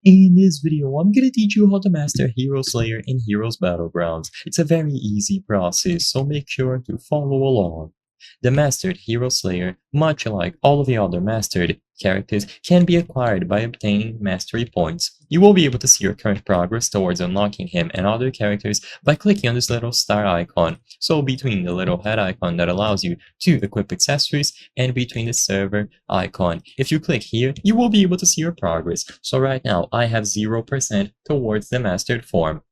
In this video, I'm gonna teach you how to master Hero Slayer in Heroes Battlegrounds. It's a very easy process, so make sure to follow along. The mastered Hero Slayer, much like all of the other mastered characters, can be acquired by obtaining mastery points. You will be able to see your current progress towards unlocking him and other characters by clicking on this little star icon, so between the little head icon that allows you to equip accessories and between the server icon. If you click here, you will be able to see your progress. So right now, I have 0% towards the mastered form.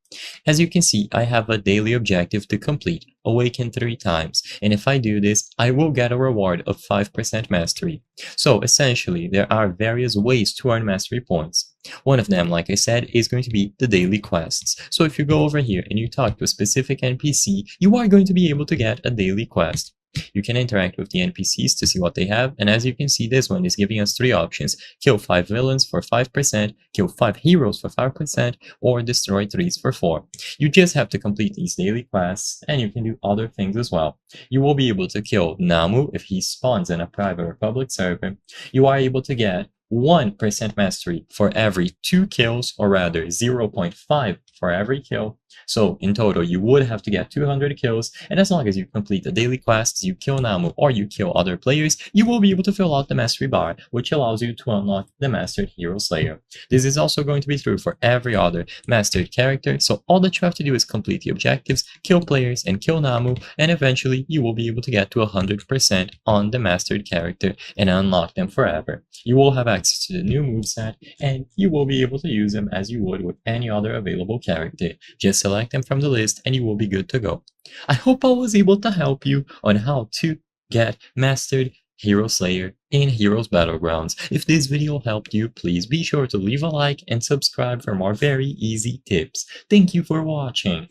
As you can see, I have a daily objective to complete, awaken 3 times, and if I do this, I will get a reward of 5% mastery. So essentially, there are various ways to earn mastery points. One of them, like I said, is going to be the daily quests. So if you go over here and you talk to a specific NPC, you are going to be able to get a daily quest. You can interact with the NPCs to see what they have, and as you can see, this one is giving us 3 options: kill 5 villains for 5%, kill 5 heroes for 5%, or destroy 3s for 4. You just have to complete these daily quests, and you can do other things as well. You will be able to kill Namu if he spawns in a private or public server. You are able to get 1% mastery for every 2 kills, or rather 0.5 for every kill. So in total, you would have to get 200 kills, and as long as you complete the daily quests, you kill Namu, or you kill other players, you will be able to fill out the mastery bar, which allows you to unlock the Mastered Hero Slayer. This is also going to be true for every other mastered character, so all that you have to do is complete the objectives, kill players, and kill Namu, and eventually you will be able to get to 100% on the mastered character and unlock them forever. You will have access to the new moveset, and you will be able to use them as you would with any other available character. Just select them from the list and you will be good to go. I hope I was able to help you on how to get mastered Hero Slayer in Heroes Battlegrounds. If this video helped you, please be sure to leave a like and subscribe for more very easy tips. Thank you for watching.